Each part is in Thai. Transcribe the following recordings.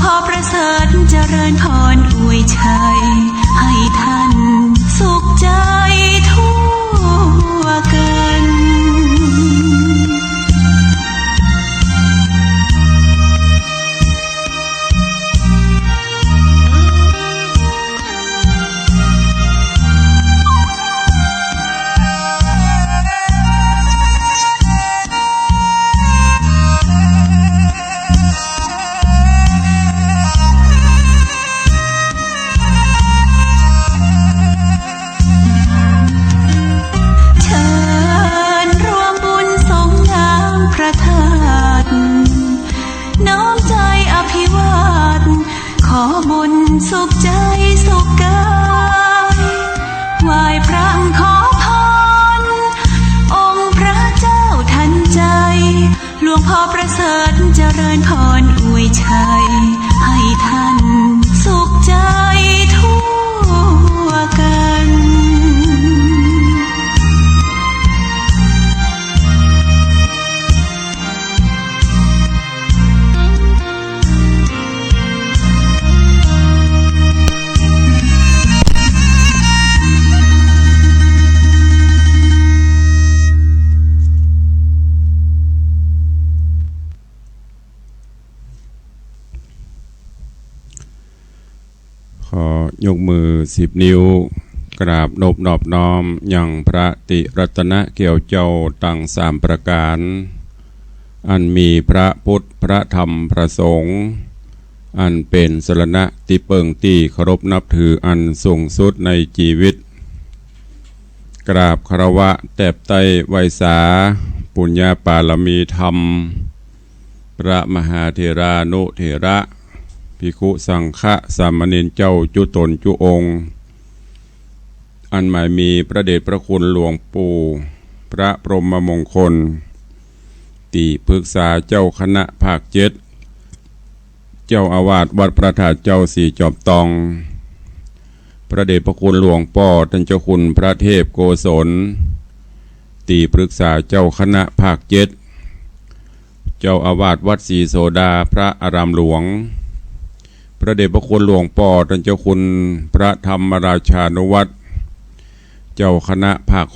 พ่อประเสริฐเจริญพรอวยชัยให้ท่านสุขใจทั่วกันขอบุญสุขใจสุขกายไหว้พระขอพรองค์พระเจ้าทันใจหลวงพ่อประเสริฐเจริญพรอวยชัยให้ท่านสุขใจทั่วกันขอยกมือ10 นิ้วกราบนบนอบน้อมยังพระติรัตนะเกี่ยวเจ้าตั้ง3 ประการอันมีพระพุทธพระธรรมพระสงฆ์อันเป็นสรณะที่เปิงที่เคารพนับถืออันสูงสุดในชีวิตกราบคารวะแตบไตไวยสาปุญญาปารมีธรรมพระมหาเถรานุเถระภิกขุสังฆะสามเณรเจ้าจุตนจุองค์อันหมายมีพระเดชพระคุณหลวงปู่พระพรหมมงคลติปรึกษาเจ้าคณะภาค7เจ้าอาวาสวัดพระธาตุเจ้าสีจอบตองพระเดชพระคุณหลวงพ่อท่านเจ้าคุณพระเทพโกศลติปรึกษาเจ้าคณะภาค7เจ้าอาวาสวัดศรีโสดาพระอารามหลวงพระเดชพระคุณหลวงพ่อท่านเจ้าคุณพระธรรมราชานุวัตรเจ้าคณะภาค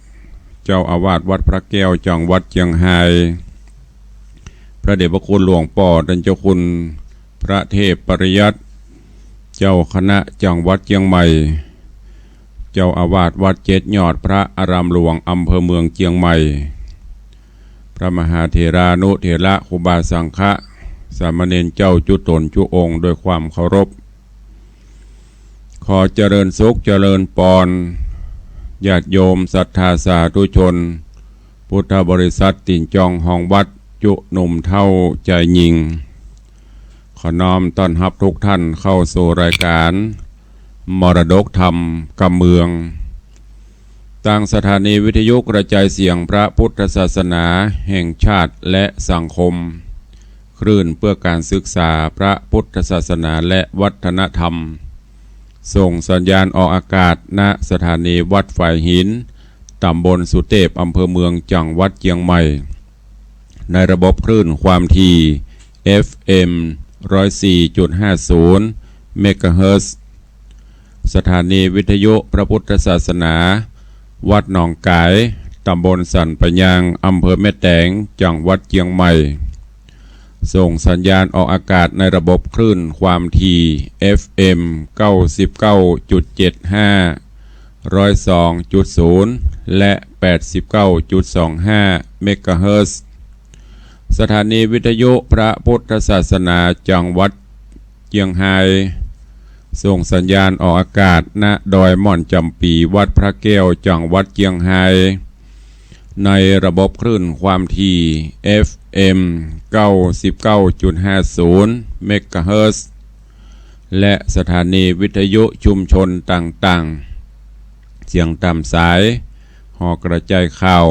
6เจ้าอาวาสวัดพระแก้วจังหวัดเชียงรายพระเดชพระคุณหลวงพ่อท่านเจ้าคุณพระเทพปริยัติเจ้าคณะจังหวัดเชียงใหม่เจ้าอาวาสวัด7 ยอดพระอารามหลวงอำเภอเมืองเชียงใหม่พระมหาเถรานุเถระครูบาสังฆะสามเณรเจ้าจุตนจุองค์ด้วยความเคารพขอเจริญสุขเจริญปอนญาติโยมศรัทธาสาธุชนพุทธบริษัทติ่นจองห้องวัดจุหนุ่มเท่าใจยิงขอน้อมต้อนรับทุกท่านเข้าสู่รายการมรดกธรรมกำเมืองต่างสถานีวิทยุกระจายเสียงพระพุทธศาสนาแห่งชาติและสังคมคลื่นเพื่อการศึกษาพระพุทธศาสนาและวัฒนธรรมส่งสัญญาณออกอากาศณสถานีวัดฝ่ายหินตำบลสุเทพอำเภอเมืองจังหวัดเชียงใหม่ในระบบคลื่นความถี่ FM 104.50 เมกะเฮิรตซ์ สถานีวิทยุพระพุทธศาสนาวัดหนองกายตำบลสันปะยางอำเภอแม่แตงจังหวัดเชียงใหม่ส่งสัญญาณออกอากาศในระบบคลื่นความถี่ FM 99.75 102.0 และ 89.25 เมกะเฮิรตซ์ สถานีวิทยุพระพุทธศาสนาจังหวัดเชียงรายส่งสัญญาณออกอากาศณดอยม่อนจำปีวัดพระแก้วจังหวัดเชียงรายในระบบคลื่นความถี่ FM 99.50 เมกะเฮิรตซ์ และสถานีวิทยุชุมชนต่างๆเสียงตามสายหอกระจายข่าว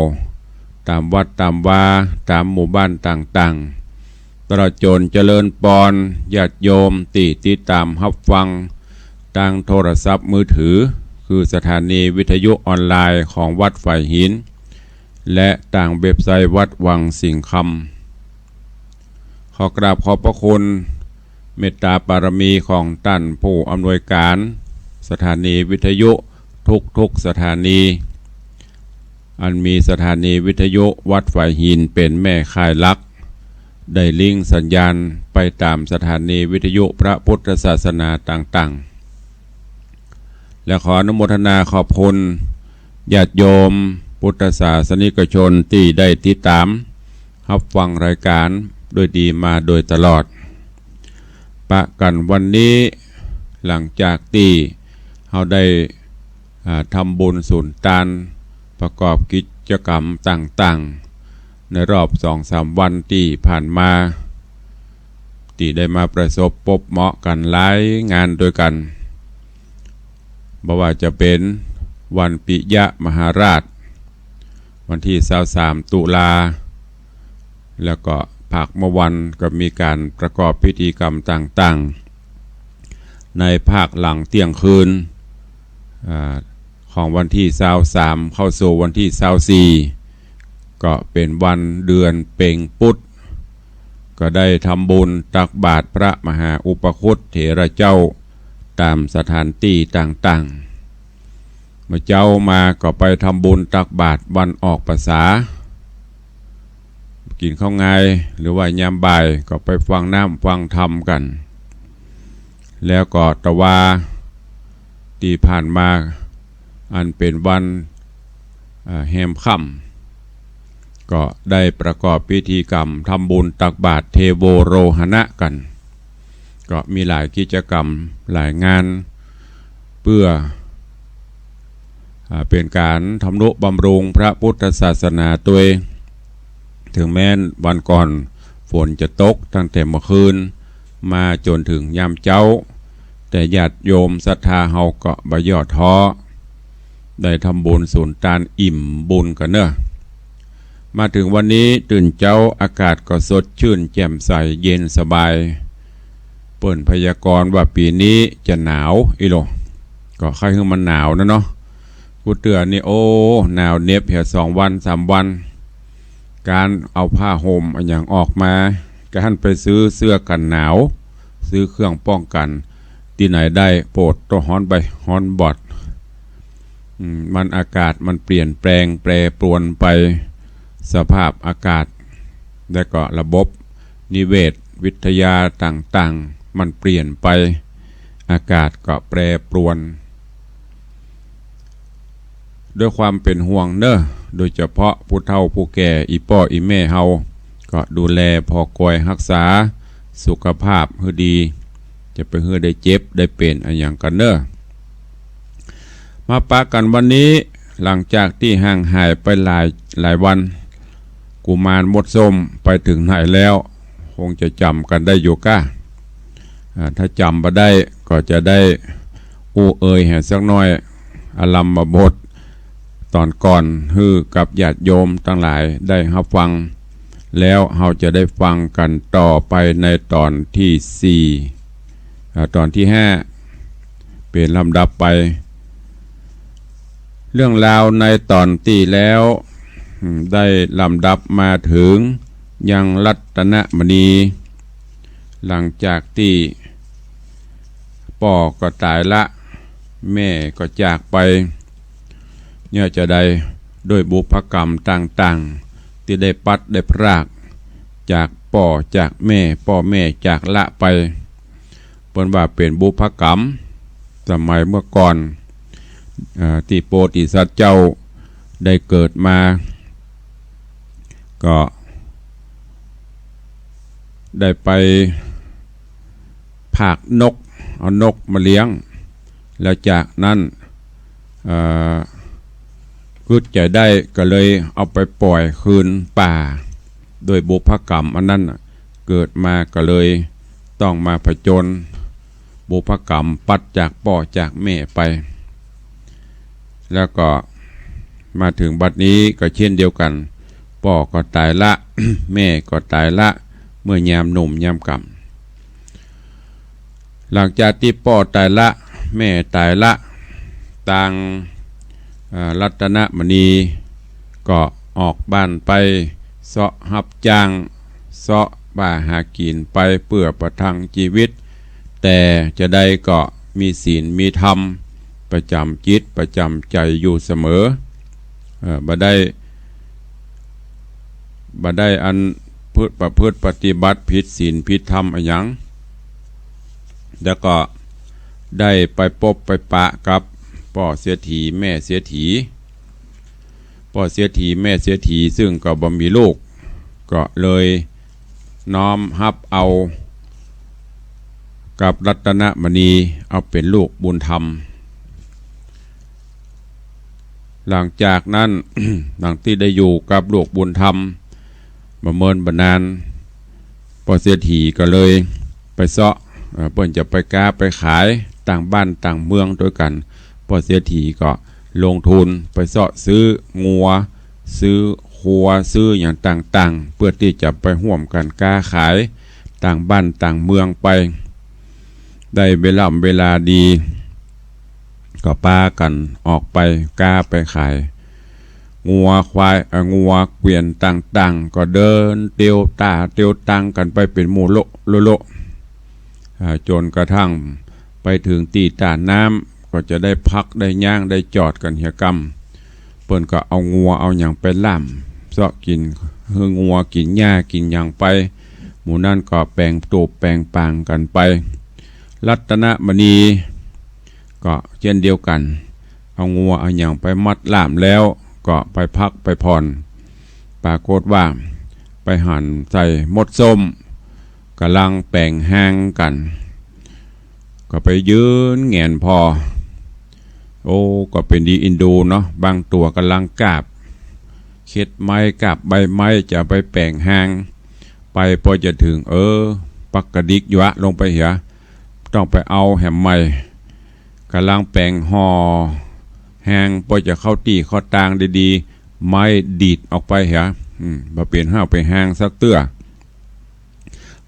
ตามวัดตามวาตามหมู่บ้านต่างๆตลอดจนเจริญปอนญาติโยมติดตามรับฟังทางโทรศัพท์มือถือคือสถานีวิทยุออนไลน์ของวัดฝ่ายหินและต่างเว็บไซต์วัดวังสิงห์คำขอกราบขอบพระคุณ เมตตาบารมีของท่านผู้อำนวยการสถานีวิทยุทุกสถานีอันมีสถานีวิทยุวัดฝ่ายหินเป็นแม่ค่ายหลักได้ลิงก์สัญญาณไปตามสถานีวิทยุพระพุทธศาสนาต่างๆและขออนุโมทนาขอบคุณญาติโยมพุทธศาสนิกชนที่ได้ติดตามรับฟังรายการโดยดีมาโดยตลอดปะกันวันนี้หลังจากที่เราได้ทำบุญสุนทานประกอบกิจกรรมต่างๆในรอบ 2-3 วันที่ผ่านมาที่ได้มาประสบพบเหมาะกันหลายงานด้วยกันบ่ว่าจะเป็นวันปิยมหาราชวันที่23 ตุลาแล้วก็ภาคเมื่อวันก็มีการประกอบพิธีกรรมต่างๆในภาคหลังเที่ยงคืนของวันที่23เข้าสู่วันที่24ก็เป็นวันเดือนเพ็ญปุตรก็ได้ทำบุญตักบาตรพระมหาอุปคุตเถระเจ้าตามสถานที่ต่างๆเมื่อเจ้ามาก็ไปทำบุญตักบาตรวันออกพรรษากินข้าวไงหรือว่ายามบ่ายก็ไปฟังน้ำฟังธรรมกันแล้วก็ตะวาที่ผ่านมาอันเป็นวันแฮมค่ำก็ได้ประกอบพิธีกรรมทำบุญตักบาตรเทโวโรหณะกันก็มีหลายกิจกรรมหลายงานเพื่อเป็นการทำนุบำรุงพระพุทธศาสนาตัวเองถึงแม้นวันก่อนฝนจะตกตั้งแต่เมื่อคืนมาจนถึงยามเจ้าแต่ญาติโยมศรัทธาเฮาก็บ่ย่อท้อได้ทำบุญสุนทานอิ่มบุญกันเนอะมาถึงวันนี้ตื่นเจ้าอากาศก็สดชื่นแจ่มใสเย็นสบายเปิ่นพยากรณ์ว่าปีนี้จะหนาวอีโลก็ใครคือมันหนาวนะเนาะกูเตือนนี่โอ้หนาวเน็บเหี่ย2 วัน3 วันการเอาผ้าห่มอันอย่างออกมาการไปซื้อเสื้อกันหนาวซื้อเครื่องป้องกันที่ไหนได้โปรดตัวฮ้อนไปฮ้อนบอดมันอากาศมันเปลี่ยนแปลงแปรปรวนไปสภาพอากาศและก็ระบบนิเวศวิทยาต่างๆมันเปลี่ยนไปอากาศก็แปรปรวนด้วยความเป็นห่วงเนอะโดยเฉพาะผู้เฒ่าผู้แก่อีพ่ออีแม่เฮาก็ดูแลพอกอยรักษาสุขภาพให้ดีจะไปเฮือได้เจ็บได้เป็นอะไรอย่างกันเนอะมาปะกันวันนี้หลังจากที่ห่างหายไปหลายวันกุมารมดส้มไปถึงไหนแล้วคงจะจำกันได้อยู่ก้าถ้าจำมาได้ก็จะได้เอ่ยแห่สักหน่อยอลัมมาบทตอนก่อนฮือกับญาติโยมทั้งหลายได้รับฟังแล้วเราจะได้ฟังกันต่อไปในตอนที่4ตอนที่5เป็นลำดับไปเรื่องราวในตอนที่แล้วได้ลำดับมาถึงยังรัตนมณีหลังจากที่พ่อก็ตายละแม่ก็จากไปเนี่ยจะได้ด้วยบุพกรรมต่างๆที่ได้ปัดได้พรากจากพ่อจากแม่พ่อแม่จากละไปเปิ้นว่าเป็นบุพกรรมสมัยเมื่อก่อนที่โพธิสัตว์เจ้าได้เกิดมาก็ได้ไปผากนกเอานกมาเลี้ยงแล้วจากนั้นกึดใจได้ก็เลยเอาไปปล่อยคืนป่าโดยบุพกรรมอันนั้นเกิดมาก็เลยต้องมาผจญบุพกรรมปัดจากพ่อจากแม่ไปแล้วก็มาถึงบัดนี้ก็เช่นเดียวกันพ่อก็ตายละ แม่ก็ตายละเมื่อยามหนุ่มยามกำหลังจากที่พ่อตายละแม่ตายละต่างรัตนมณีก็ออกบ้านไปเสาะหับจ้างเสาะบ่าหากินไปเพื่อประทังชีวิต แต่จะได้ก็มีศีลมีธรรมประจำจิตประจำใจอยู่เสมอบ่ได้อันประพฤติปฏิบัติผิดศีลผิดธรรมอะไรอย่างแล้วก็ได้ไปพบไปปะกับพ่อเสียถีแม่เสียถีพ่อเสียถีแม่เสียถีซึ่งก็บ่มีลูกก็เลยน้อมรับเอากับรัตนมณีเอาเป็นลูกบุญธรรมหลังจากนั้น หลังที่ได้อยู่กับลูกบุญธรรมมาเมินบนานพ่อเสียถีก็เลยไปเสาะเพิ่นจะไปค้าไปขายต่างบ้านต่างเมืองด้วยกันพ่อเสียถีก็ลงทุนไปเสาะซื้องัวซื้อคัวซื้ออย่างต่างๆเพื่อที่จะไปร่วมกันค้าขายต่างบ้านต่างเมืองไปได้เวลาดีก็ปากันออกไปค้าไปขายงัวควายงัวเกวียนต่างๆก็เดินเตียวตังกันไปเป็นหมู่โลจนกระทั่งไปถึงตีตาน้ำก็จะได้พักได้ย่างได้จอดกันเหียกรรมเปิ้นก็เอางัวเอาอย่างไปล่ำเสาะกินงัวกินหญ้ากินอย่างไปหมู่นั่นก็แปลงตูบแปลงปางกันไปรัตนมณีก็เช่นเดียวกันเอางัวเอาอย่างไปมัดล่ามแล้วก็ไปพักไปผ่อนปรากฏว่าไปหั่นใส่มดส้มกำลังแปลงแห้งกันก็ไปยืนแงนพอโอ้ก็เป็นดีอินดูเนาะบางตัวกำลังกาบเข็ดไม้กาบใบไม้จะไปแปลงแห้งไปพอจะถึงปักกระดิกยวะลงไปเหียต้องไปเอาแหมใหม่กำลังแปลงห่อแห้งพอจะเข้าตีเข้าตางดีๆไม้ดีดออกไปเหียมาเปลี่ยนห้าวไปแห้งสักเตื้อ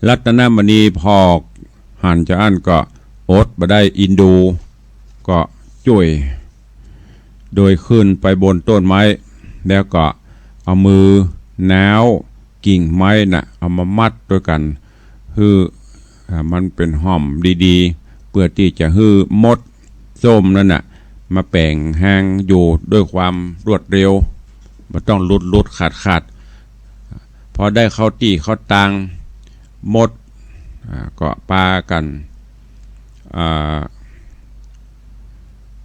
รัตนมณีพอกหันจะอันก็อดมาได้อินดูก็ช่วยโดยขึ้นไปบนต้นไม้แล้วก็เอามือน้าวกิ่งไม้น่ะเอามามัดด้วยกันคือมันเป็นห่อมดีๆเพื่อที่จะฮื้อมดส้มนั่นน่ะมาแปลงแห้งอยู่ด้วยความรวดเร็วมันต้องลุดขาดพอได้เข้าตีเข้าตังมดก็ปากัน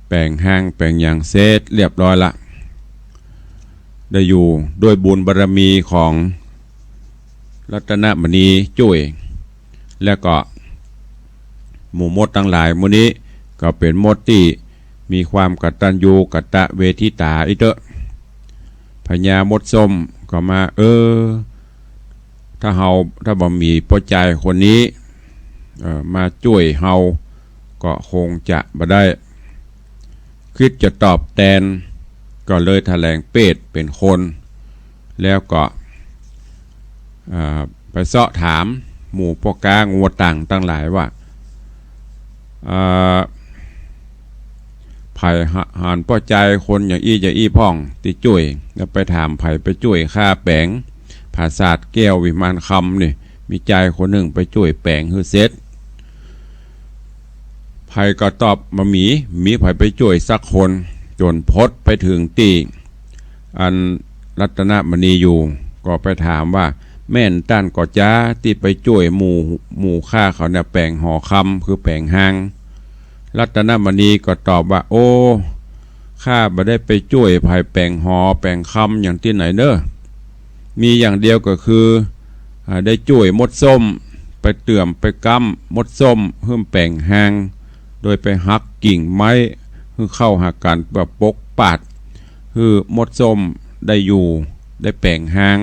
แปลงแห้งแปลงอย่างเซตเรียบร้อยละได้อยู่ด้วยบุญบารมีของรัตนมณีช่วยแล้วก็หมู่มดทั้งหลายมื้อนี้ก็เป็นมดที่มีความกตัญญูกตเวทิตาอิเตอะพญามดส้มก็มาถ้าบ่มีพ่อใจคนนี้มาช่วยเฮาก็คงจะบ่ได้คิดจะตอบแทนก็เลยแถลงเปตเป็นคนแล้วก็ไปเสาะถามหมู่พ่อกางัวต่างตั้งหลายว่าไผ่หันพ่อใจคนอย่างอี้พ่องติจ่วยแล้วไปถามไผ่ไปจ่วยฆ่าแปงภาษาแก้ววิมานคำนี่มีใจคนหนึ่งไปจ่วยแปงคือเซตไผ่ก็ตอบมามีไผ่ไปจ่วยสักคนจนพดไปถึงตีอันรัตนมณีอยู่ก็ไปถามว่าแม่นต้านก่อจ้าที่ไปจ่วยหมู่ฆ่าเขาเนี่ยแปลงห่อคำคือแปลงหางรัตนมณีก็ตอบว่าโอ้ข้าบ่ได้ไปจ่วยภายแปลงห่อแปลงคำอย่างที่ไหนเนอะมีอย่างเดียวก็คือได้จ่วยมดส้มไปเตื่อมไปกั้มมดส้มเพิ่มแปลงหางโดยไปหักกิ่งไม้คือเข้าหากันแบบปกปาดคือมดส้มได้อยู่ได้แปลงหาง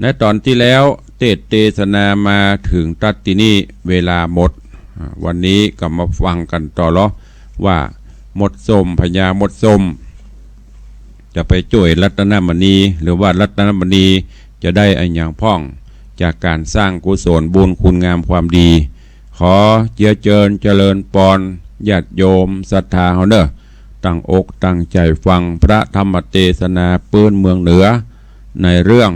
ในตอนที่แล้วเทศนามาถึงตัดที่นี่เวลาหมดวันนี้ก็มาฟังกันต่อล้อว่ามดส้มพญามดส้มจะไปช่วยรัตนมณีหรือว่ารัตนมณีจะได้อันอย่างพ่องจากการสร้างกุศลบุญคุณงามความดีขอเจริญปอนญาติโยมศรัทธาเฮาเด้อตั้งอกตั้งใจฟังพระธรรมเทศนาปื้นเมืองเหนือในเรื่อง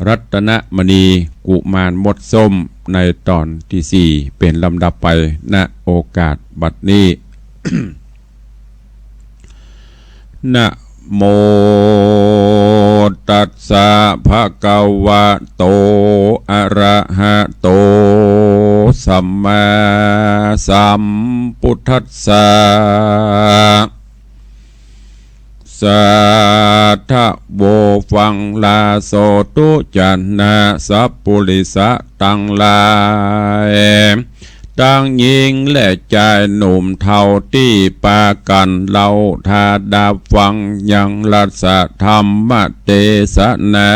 รัตนมณีกุมารมดส้มในตอนที่สี่เป็นลำดับไปณโอกาสบัดนี้ นะโมตัสสะภะคะวะโตอะระหะโตสัมมาสัมพุทธัสสะสัทธะโวฟังลาโสตุจันนาสัพปุริสะตังลายตั้งหญิงและชายหนุ่มเท่าที่ปากันเล่าทาดาฟังยังรัสธรรมเทศนา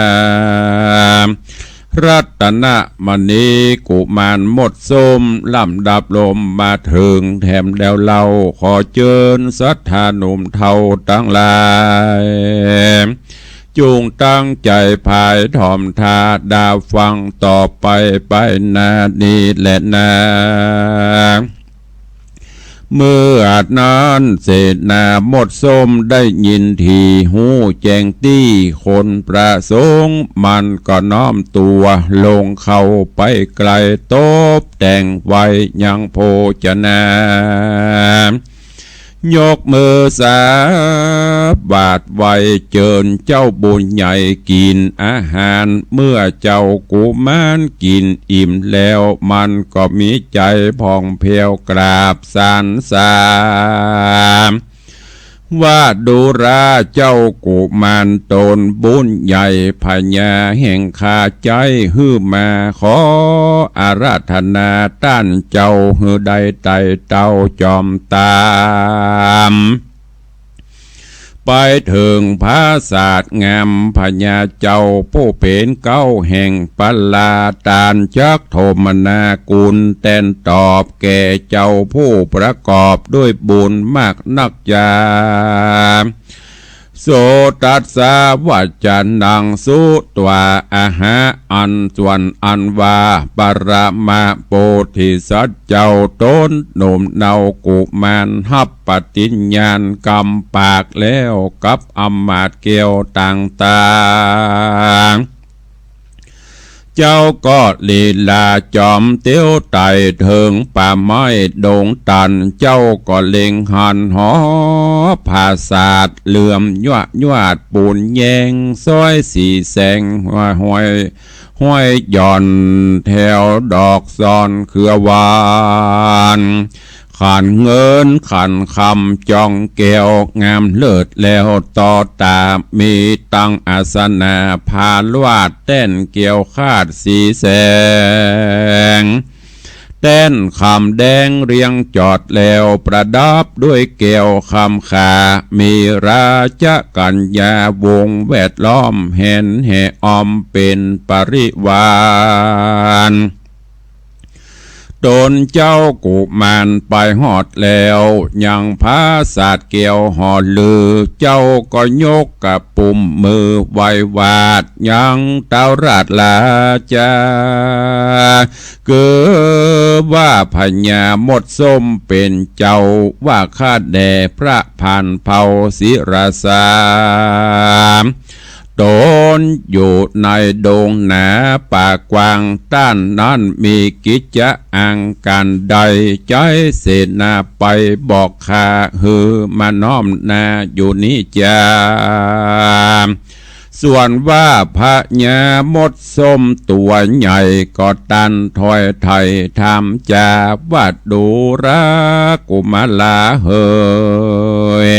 รัตนมณีกุมารมดส้มลำดับลมมาถึงแถมแล้วเราขอเชิญศรัทธาหนุ่มเท่าทั้งหลายจุงตั้งใจภายถ่อมทาดาฟังต่อไปนานี้และนาเมื่อนั้นเศษนาหมดส้มได้ยินทีหูแจงตี้คนประสงค์มันก็น้อมตัวลงเข้าไปไกลโตบแต่งไว้ยังโภชนายกมือสาบาทไว้เจิญเจ้าบุญใหญ่กินอาหารเมื่อเจ้ากุมารกินอิ่มแล้วมันก็มีใจผ่องเพรียวกราบสรรเสริญว่าดูราเจ้ากุมารตนบุญใหญ่พญาแห่งข้าใจฮือมาขออาราธนาต้านเจ้าฮือใดไต่เต้าจอมตามไปถึงพระศาสตร์งามพญาเจ้าผู้เป็นเก้าแห่งปัลลาตานจักโทมนากุลแตนตอบแก่เจ้าผู้ประกอบด้วยบุญมากนักยาโสตัสสะวัจจานังสุตวาอาหะอันส่วนอันวาปรมาโพธิสัตว์เจ้าต้นหนุ่มเนากุมารหับปฏิญญาณกำปากแล้วกับอำมาตย์เกี่ยวต่างๆเจ้าก็ลีลาจอมเตี้ยวไต่ถึงป่าไม้ดงตันเจ้าก็เล็งหันหอภาษาดเหลื่อมยวดปูนแยงซ้อยสีแสงห้อยย่อนแถวดอกซอนเครือวานขันเงินขันคำจองแก้วงามเลิศแล้วต่อตามีตั้งอาสนะพาลวาดเต้นเกี่ยวคาดสีแสงเต้นคำแดงเรียงจอดแล้วประดับด้วยแก้วคำขามีราชกัญญาวงแวดล้อมเห็นแห่ออมเป็นปริวารตนเจ้ากุมารไปหอดแล้วยังพาศาสตร์เกี่ยวหอลือเจ้าก็ยกกับปุ่มมือไว้วาดยังเต้าราชลาจาเกิดว่าพญามดส้มเป็นเจ้าว่าข้าแด่พระพันเผ่าศิราสาตนอยู่ในดงหนาป่ากว้างต้านนั้นมีกิจจะอังการใดใจเสนาไปบอกข้าฮือมาน้อมนาอยู่นี้จาส่วนว่าพระญามดส้มตัวใหญ่ก็ตันถอยไทยทำจาวัดดูรักกุมาลาเฮย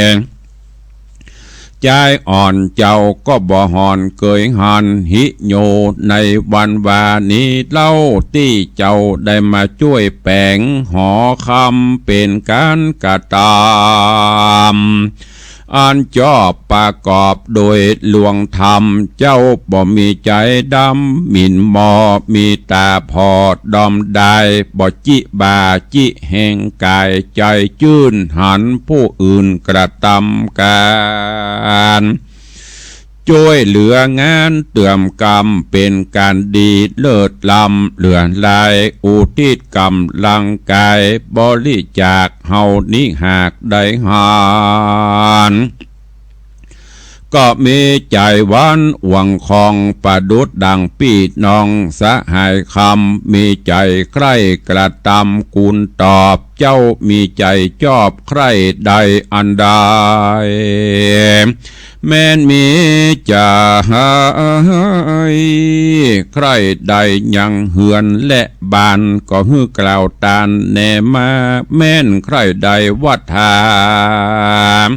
ใจอ่อนเจ้าก็บ่หอนเกยหันหิโยในวันวานี้เล่าที่เจ้าได้มาช่วยแปลงหอคำเป็นการกระตามอันจอบประกอบโดยหลวงธรรมเจ้าบ่มีใจดำหมิ่นมอมีตาพอดอมได้บ่จิบาจิแห่งกายใจจื้นหันผู้อื่นกระทำการช่วยเหลืองานเตื่อมกรรมเป็นการดีเลิศลำเหลือลายอุทิศกำลังกายบริจาคเฮานิหากได้หาน ก็มีใจหวานหวังคองประดุดดังปีน้องสหายคำมีใจใคร่กระทำกุลตอบเจ้ามีใจชอบใคร่ใดอันใดแม้นมีจะหายใครใดยังเหือนและบานก็ฮือกล่าวตานแน่มาแม่นใครใดวัฏฐาน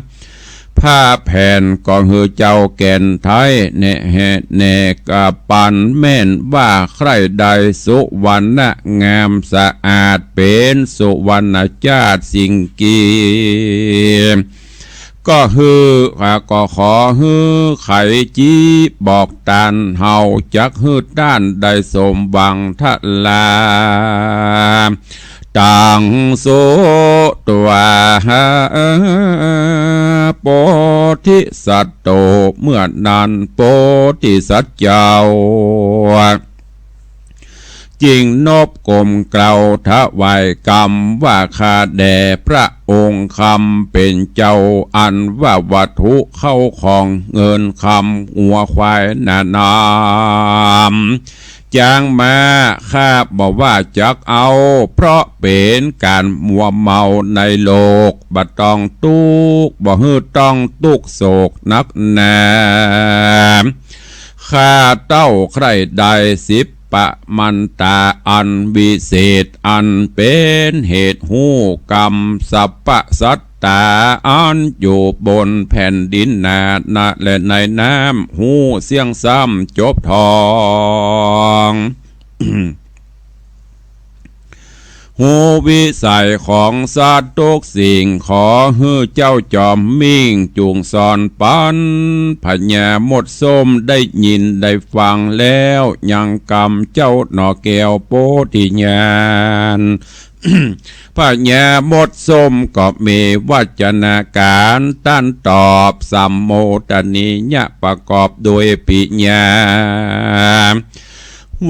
ผ้าแผ่นก็ฮือเจ้าแก่นไทยแน่แห่แน่กะปันแม่นว่าใครใดสุวรรณงามสะอาดเป็นสุวรรณชาติสิ่งกีก็ฮือก็ขอฮือไขจีบอกตานเฮาจักฮือด้านได้สมหวังทะลาต่างโสตัวโพธิสัตว์โตเมื่อนั้นโพธิสัตว์เจ้าจริงนบกลมเกลาถวายกรรมว่าข้าแด่พระองค์คำเป็นเจ้าอันว่าวัตถุเข้าของเงินคำหัวควายนานามจางมาข้าบอกว่าจักเอาเพราะเป็นการมัวเมาในโลกบัดต้องตุกบ่ฮือต้องตุกโศกนักแน่ข้าเต้าใครใดสิบปะมันตาอันวิเศษอันเป็นเหตุหูกรรมสัพพสัตตาอันอยู่บนแผ่นดินนาและในน้ำหูเสียงซ้ำจบทอง หูวิสัยของสัตว์ทุกสิ่งขอฮือเจ้าจอมมิ่งจุงสอนปันพญาหมดส้มได้ยินได้ฟังแล้วยังกรรมเจ้าหนอแก้วโพธิญาณ พญาหมดส้มก็มีวัจนาการต้านตอบสัมโมทนิยะประกอบโดยปิญญา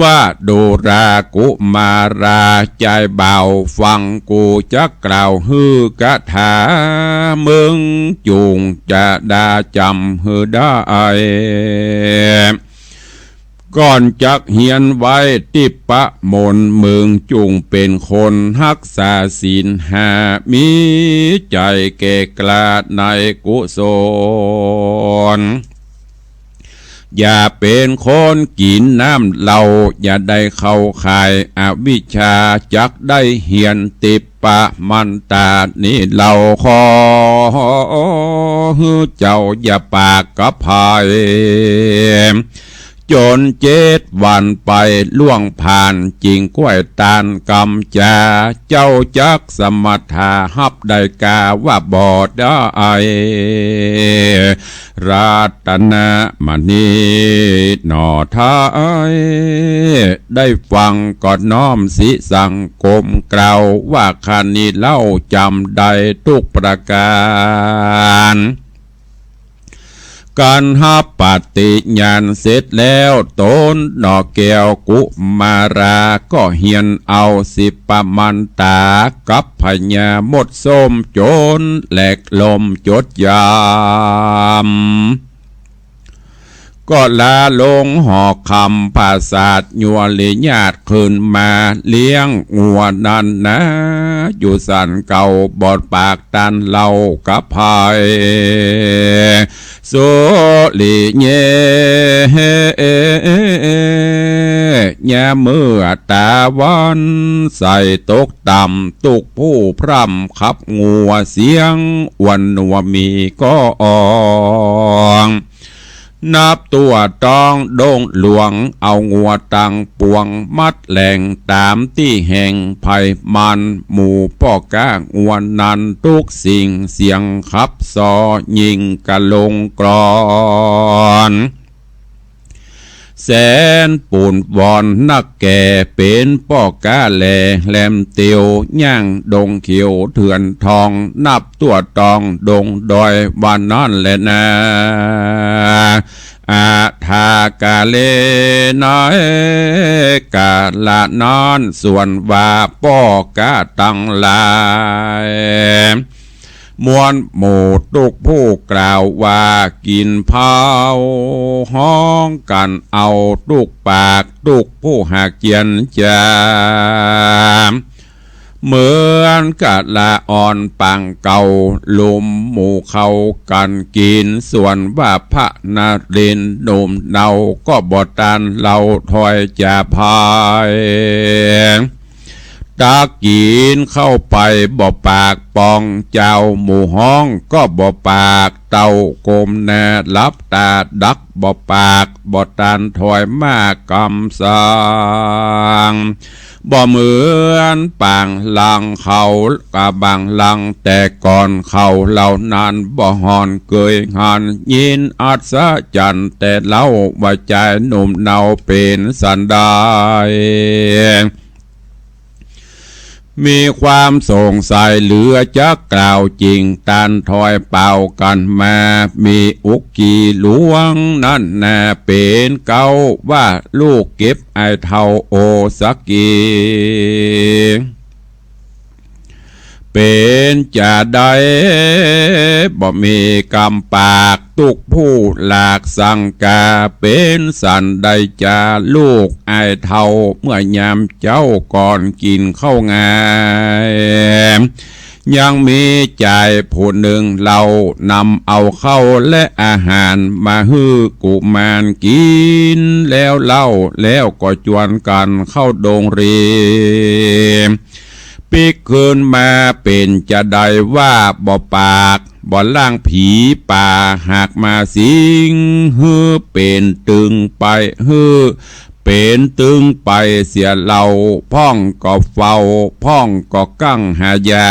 ว่าดูรากุมาราใจเบาฟังกูจะกล่าวฮือกะถามึงจุงจะดาจำฮือได้ก่อนจักเฮียนไว้ติปะมนมึงจุงเป็นคนรักษาศีลหามีใจแก่กล้าในกุศลอย่าเป็นคนกินน้ำเหล้าอย่าได้เข้าข่ายอวิชชาจักได้เหียนติปะมันตานี่เหล่าขอเจ้าอย่าปากกับภายจน7 วันไปล่วงผ่านจริงกล้วยตานกำจาเจ้าจักสมถาฮับได้กาว่าบอดได้รัตนมณีหนอท้ายได้ฟังก่อนน้อมสิสังกมกล่าวว่าคันนี้เล่าจำได้ทุกประการการหับปฏิญาณเสร็จแล้วตนดอกแก้วกุมาราก็เฮียนเอา10 ปะมันตากับพญาหมดส้มโจรแหลกลมจดยามก็ลาลงหอกคำภาษาดยัวลิญาติขึ้นมาเลี้ยงงัวนันนะอยู่สันเก่าบอดปากตันเหล่ากับพายโซลิเยยาเมื่อตาวันใส่ตกต่ำตุกผู้พร่ำขับงัวเสียงวันนัวมีก็อองนับตัวต้องโด่งหลวงเอางัวตังปวงมัดแหล่งตามที่แห่งภัยมันหมู่ป้อก้างัวนันทุกสิ่งเสียงขับซอยิงกะลงกรอนแสนปูนวอนนักแก่เป็นป้อกาแลแหลมเตียวย่างดงเขียวเถื่อนทองนับตัวตองดงดอยวันนั่นแหละนะอาทากาเลน้อยกาละนอนส่วนว่าป้อกาตังลาย มวนหมู่ทุกผู้กล่าวว่ากินเผาห้องกันเอาทุกปากทุกผู้หากเจียนจามเหมือนกะละอ่อนปังเก่าลุมหมู่เขากันกินส่วนว่าพระนารินหนุ่มเนาก็บอตันเราถอยจะพายตากินเข้าไปบ่ปากปองเจ้าหมู่ห้องก็บ่ปากเต่ากลมแน่ลับตาดักบ่ปากบ่ตันถอยมากกำสางบ่เหมือนปางลังเขากะบางลังแต่ก่อนเขาเหล่านั้นบ่หอนเกยหันยินอัศจรรย์แต่เล่าว่าใจหนุ่มเนาเป็นสันดานมีความสงสัยเหลือจะกล่าวจริงตันถอยเป่ากันมามีอุกกีหลวงนั่นแน่เป็นเก้าว่าลูกเก็บไอเท่าโอสักกีเป็นจะได้บ่มีกำปากตุกผู้หลากสังกาเป็นสันใดจาลูกไอเท่าเมื่อยามเจ้าก่อนกินเข้างายยังมีใจผู้หนึ่งเรานำเอาเข้าและอาหารมาฮื้อกุมารกินแล้วเล่าแล้วก็จวนกันเข้าโรงเรียนปีคืนมาเป็นจะได้ว่าบ่ปากบ่ล่างผีป่าหากมาสิงฮือเป็นตึงไปฮือเป็นตึงไปเสียเหล่าพ่องก็เฝ้าพ่องก็กั้งหายา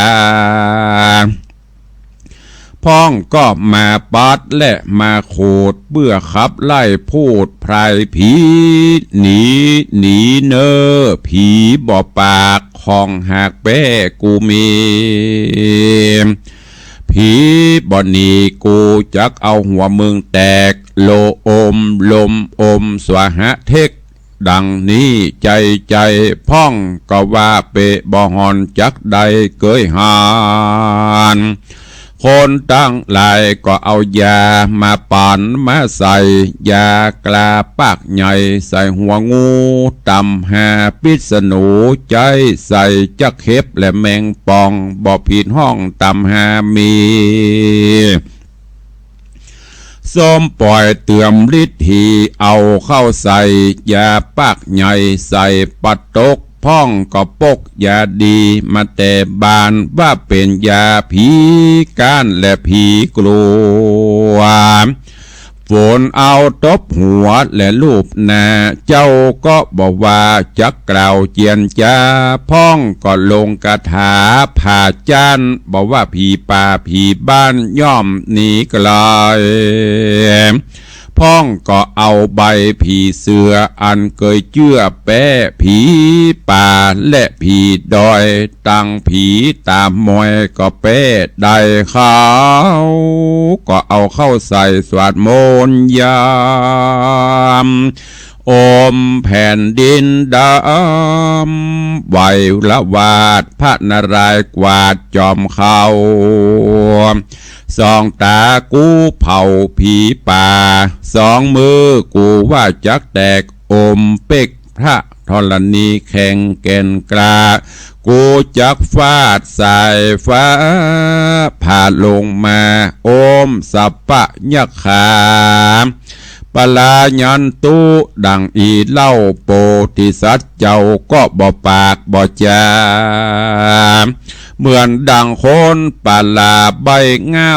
พ้องก็มาปัดและมาโขดเบื่อขับไล่พูดพรายผีหนีเนอผีบ่ปากของหากแป้กูมีผีบ่หนีกูจักเอาหัวมึงแตกโลอมลมอมสวหะเทกดังนี้ใจพ้องก็ว่าเปะบ่หอนจักใดเกยหานคนตั้งหลายก็เอายามาปั่นมาใส่ยากลาปากใหญ่ใส่หัวงูตำหาพิษณุใจใส่จักเห็บและแมงปองบ่ผิดห้องตำหามีส้มปล่อยเตื่อมฤทธีเอาเข้าใส่ยาปากใหญ่ใส่ปัดตกพ้องก็ปกยาดีมาแต่บานว่าเป็นยาผีก้านและผีกลัวฝนเอาตบหัวและลูบหน้าเจ้าก็บอกว่าจักกล่าวเจียนจาพ้องก็ลงกระถาผ่าจานบอกว่าผีป่าผีบ้านย่อมหนีไกลพ้องก็เอาใบผีเสืออันเคยเชื่อแป้ผีป่าและผีดอยตั้งผีตามมวยก็แป้ได้เขาก็เอาเข้าใส่สวดมนต์ยามอมแผ่นดินดำไหวละวาดพระนารายณ์กวาดจอมเขาสองตากูเผาผีป่าสองมือกูว่าจักแตกอมเป็กพระธรณีแข่งแก่นกล้ากูจักฟาดสายฟ้าผ่าลงมาอมสัปปะยักขาปลายันตุดังอีเล่าโปธิสัตว์เจ้าก็บ่ปากบ่จาเหมือนดังคนปลาใบเง่า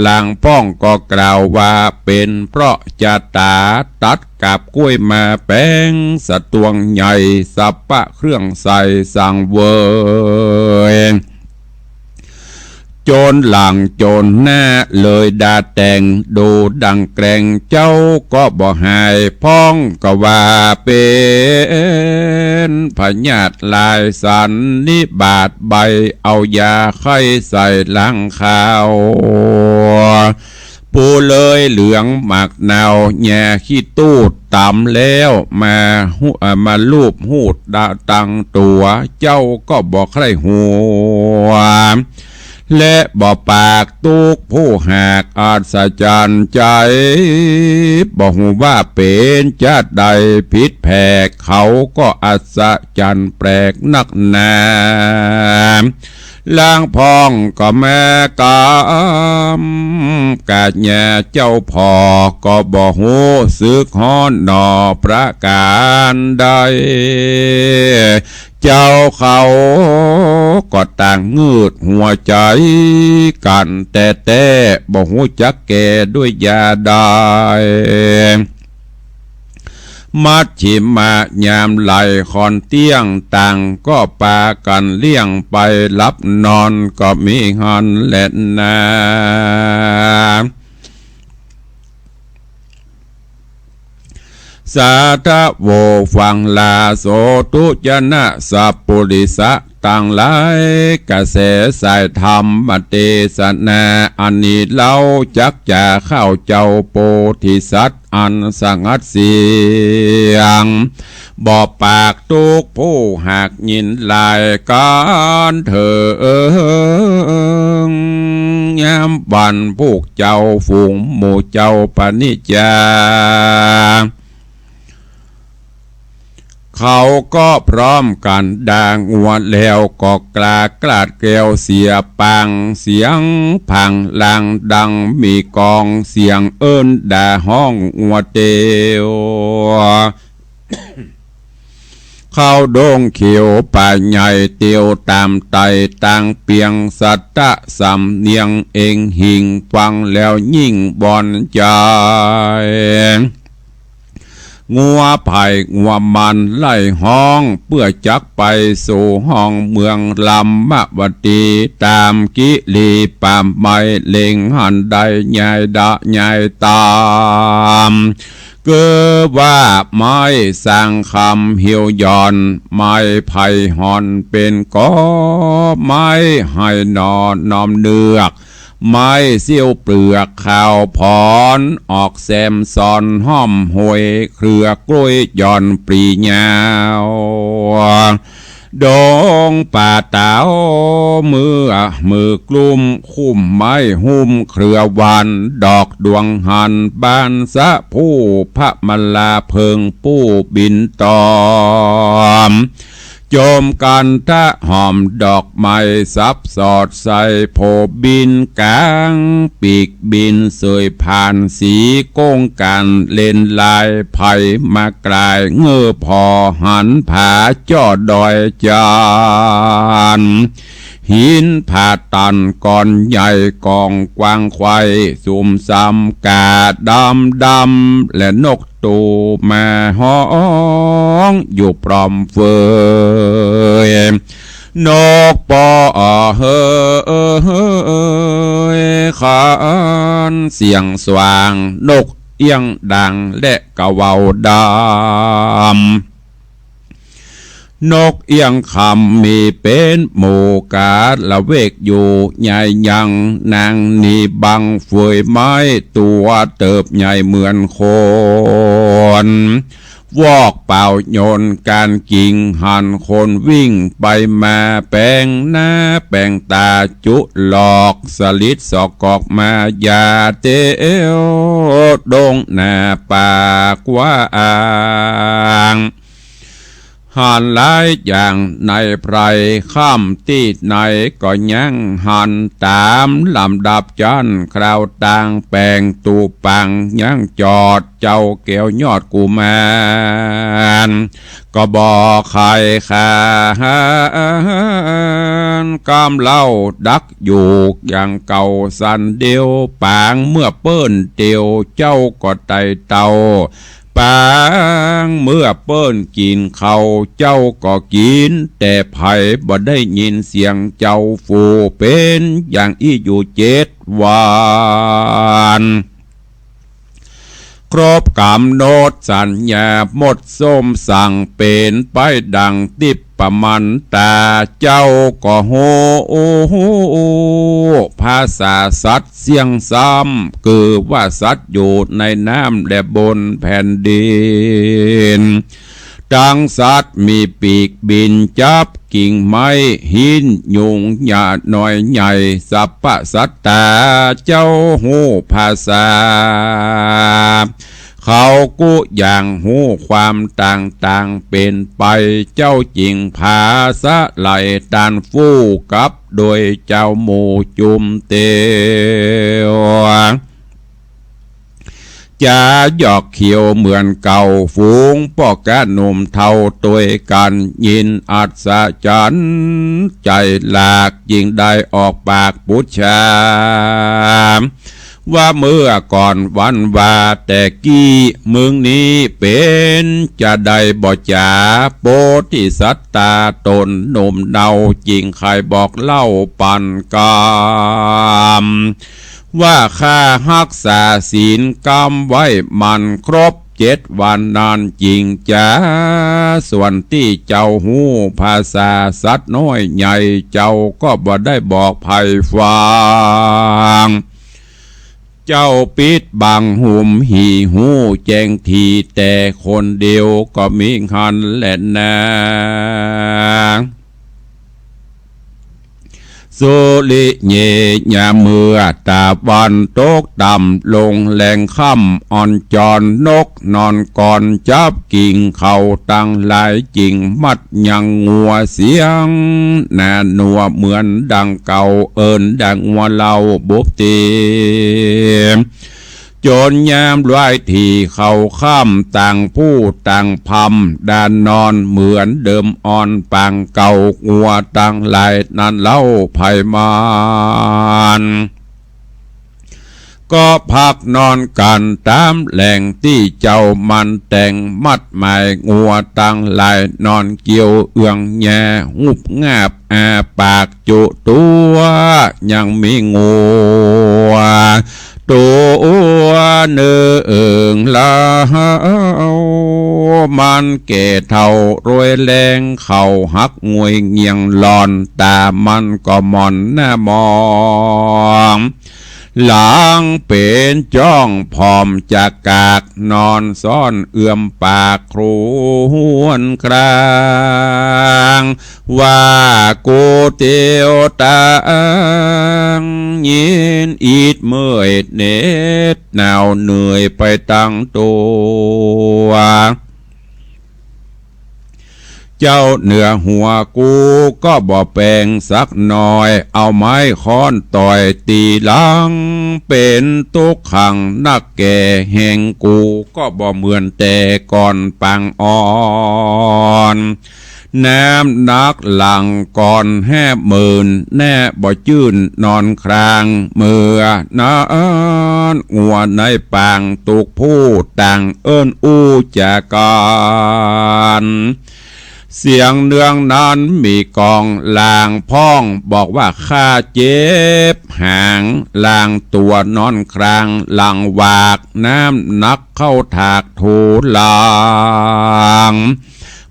ลางป้องก็กล่าวว่าเป็นเพราะจะตาตัดกับกล้วยมาแป้งสะตวงใหญ่สัปปะเครื่องใส่สั่งเวงโจรหลังโจรหน้าเลยดาแต่งดูดังแกรงเจ้าก็บ่หายพ้องก็ว่าเป็นพญาตลายสันนิบาตใบเอายาไข้ใส่ล้างข้าวปูเลยเหลืองหมักนาวแย่ขี้ตูดต่ำแล้วมาลูบหูดดาตังตัวเจ้าก็บอกใครหัว และบ่ปากตุกผู้หากอัศจรรย์ใจบ่หูว่าเป็นจัดใดผิดแผกเขาก็อัศจรรย์แปลกนักหนาล้างพองก็แม่กำกาดแย่เจ้าพ่อก็บ่หูสึกฮ้อนหนอประการใดเจ้าเขาก็ต่างงืดหัวใจกันแต่บ่หูจักแก่ด้วยยาได้มัดฉิมายามไหลคอนเตี้ยงต่างก็ปากันเลี้ยงไปรับนอนก็มีฮอนเล่นนาสาธโวฟังลาโสตุจนะสัพปุริสะต่างหลายกระแสสายธรรมเทศนาอันนี้เล่าจักจะเข้าเจ้าโพธิสัตว์อันสงัดเสียงบ่ปากทุกผู้หากยินลายการเถิงยามบันพวกเจ้าฝูงหมู่เจ้าปณิจจาเขาก็พร้อมกันด่างอวดแล้วก็กลากลาดแก้วเสียปังเสียงพังลังดังมีกองเสียงเอิ้นด่าห้องอวดเตียวเข้าดงเขียวป่าใหญ่เตียวตามไตต่างเปียงสัตตะสำเนียงเองหิงฟังแล้วยิ่งบอนใจงัวไผ่งัวมันไล่ห้องเพื่อจักไปสู่ห้องเมืองลำมะวตีตามกิลีปามไม้เล็งหันใดใหญ่ดะใหญ่ตามเกือว่าไม้สร้างคำเหี่ยวย่อนไม้ไผ่หอนเป็นก้อไม้ให้นอนน้อมเนือกไม้เสี้ยวเปลือกข้าวพรออกแซมซอนห้อมหวยเครือกล้วยย่อนปรียาวดงป่าเต๋ามือกลุ่มคุ้มไม้หุ้มเครือวันดอกดวงหันบ้านสะผู้พระมลาเพิงผู้บินตอมโจมกันทะหอมดอกไม้ซับสอดใส่โผบินกลางปีกบินเสยผ่านสีโก้งกันเล่นลายไผ่มากลายเงือพอหันผาจอดดอยจานหินผาตันก่อนใหญ่กองกวางควายสุ่มซ้ำกาดำและนกตูมาห้องอยู่ปลอมเฟยนกปอเฮยขานเสียงสว่างนกเอียงดังและกะเว้าดำนกเอียงคำมีเป็นหมู่กาดละเวกอยู่ใหญ่ยังนางนีบังฝวยไม้ตัวเติบใหญ่เหมือนคนวอกเป่าโยนการกิ่งหันคนวิ่งไปมาแปลงหน้าแปลงตาจุหลอกสลิดสอกอกมายาเตียวดงหน้าปากว่าอ่างหันหลายอย่างในไพรข้ามตีในก็ยังหันตามลำดับจันคราวต่างแปลงตูปังยังจอดเจ้าแก้วยอดกุมารก็บอกใครขากำเล่าดักอยู่อย่างเก่าสันเดียวปางเมื่อเปิ้นเตียวเจ้าก็ไต่เตาปางเมื่อเปิ้นกินเขาเจ้าก็กินแต่ไผ่บ่ได้ยินเสียงเจ้าฟูเป็นอย่างอี้อยู่7 วันครบกำหนดสัญญาหมดส้มสั่งเป็นไปดังติบประมันตาเจ้าก็โหภาษาสัตว์เสียงซ้ำคือว่าสัตว์อยู่ในน้ำและบนแผ่นดินดังสัตว์มีปีกบินจับ กิ่งไม้หินยุงหญ้าหน่อยใหญ่สัพพสัตตาเจ้าหูภาษาเขากู้อย่างหูความต่างๆเป็นไปเจ้าจริงภาษาไหลตันฟู่กับโดยเจ้าหมู่จุมเตวจะหยอกเขียวเหมือนเก่าฝูงพ่อกะหนุ่มเท่าตัวกันยินอัศจรรย์ใจหลากยิ่งได้ออกปากปุชชาว่าเมื่อก่อนวันว่าแต่กี้มึงนี้เป็นจะได้บ่จาโปธิสัตตาตนหนุ่มเนาจริงใครบอกเล่าปันกามว่าข้ารักษาศีลกรรมไว้มันครบ7 วันนานจริงจ้าส่วนที่เจ้าหูภาษาสัตว์น้อยใหญ่เจ้าก็บ่ได้บอกภัยฟังเจ้าปิดบังหุมหีหูแจ้งทีแต่คนเดียวก็มีหันแหละนะสุริเยยามเมื่อตาวันตกต่ำลงแหลงค่ำอ่อนจอนนกนอนก่อนจับกิ่งเขาตั้งหลายกิ่งมัดยังงัวเสียงแน่นัวเหมือนดังเก่าเอิญดังงัวเล่าบุบตีจนยามร้อยที่เขาข้ามต่างผู้ต่างพำด้านนอนเหมือนเดิมอ่อนปางเก่างัวต่างหลายนั่นเล่าไผ่มานก็พักนอนกันตามแหล่งที่เจ้ามันแต่งมัดหมายงัวตั้งหลายนอนเกี่ยวเอื้องแย่หุบงาบปากจุตัวยังมีงัวตัวเนื้อลามันเก่เท่ารวยแรงเข่าหักงวยเงียงหลอนตามันก็มอนหน้ามองหลังเป็นจ้องผอมจากกากนอนซ่อนเอื้อมปากครวนกลางว่ากูเตียวตางยินอีดเมื่อยเน็ดหนาวเหนื่อยไปตั้งตัวเจ้าเหนือหัวกูก็บ่แปลงสักหน่อยเอาไม้ค้อนต่อยตีหลังเป็นตุกขังนักแก่แห่งกูก็บ่เหมือนแต่ก่อนปังอ่อนน้ำนักหลังก่อนแห่หมื่นแน่บ่จื้นนอนครางเมื่อนานงัวในปางตุกผู้ต่างเอิ้นอู้จากกันเสียงเนืองนั้นมีกองลางพ้องบอกว่าข้าเจ็บหางลางตัวนอนครางหลังวากน้ำนักเข้าถากถูลาง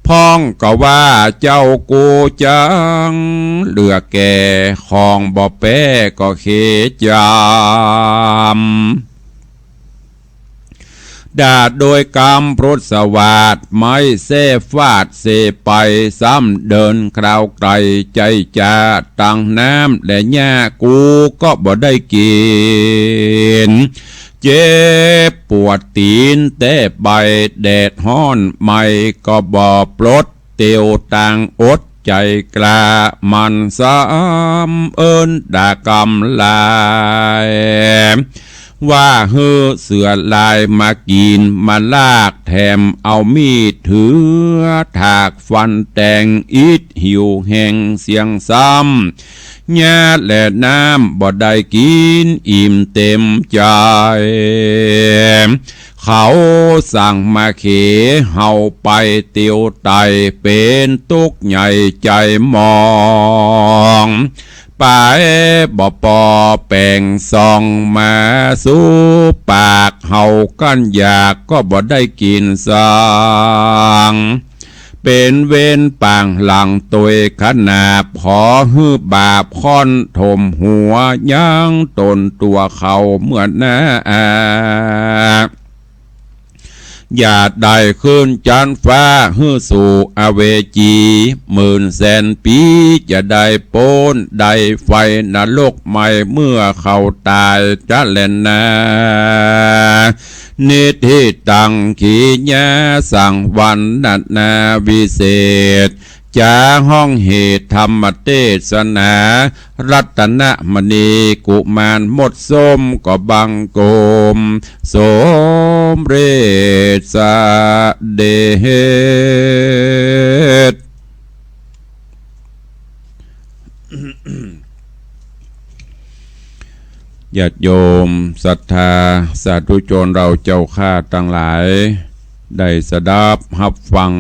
พ้องก็ว่าเจ้ากูจังเหลือแก่ของบ่แป้ก็เขจามด่าโดยกรรมพรุษสวาดไม่เสฟาดเสไปซ้ำเดินคราวไกลใจจ่าตั้งน้ำและแย่กูก็บ่ได้กินเจ็บปวดตีนแต่ใบแดดฮ้อนไม่ก็บ่ปลดเตียวต่างอดใจกล้ามันซ้ำเอิ้นด่ากรรมลายว่าเฮือเสือลายมากินมาลากแถมเอามีดถือถากฟันแต่งอิดหิวแห่งเสียงซ้ำญาและน้ำบ่ได้กินอิ่มเต็มใจเขาสั่งมาเขเฮาไปเตียวไตเป็นตุกใหญ่ใจมองไปบ่ปอแป่งซองมาสู้ปากเฮากันอยากก็บ่ได้กินสังเป็นเว้นปางหลังตัวขนาบขอฮือบาปค่อนถมหัวย่างตนตัวเขาเหมือนหน้า อย่าได้ขึ้นจันฟ้าฮื้อสู่อเวจีหมื่นแสนปีจะได้โปนได้ไฟนรกใหม่เมื่อเขาตายจะเล่นนานิธิตังขีญาสังวันนัตนาวิเศษจาห้องเหตุธรรมเทศนารัตนมณีกุมารหมดส้มก็บังโกมสมเรศเดชญาติโยมศรัทธาสาธุชนเราเจ้าข้าทั้งหลายได้สดับรับฟัง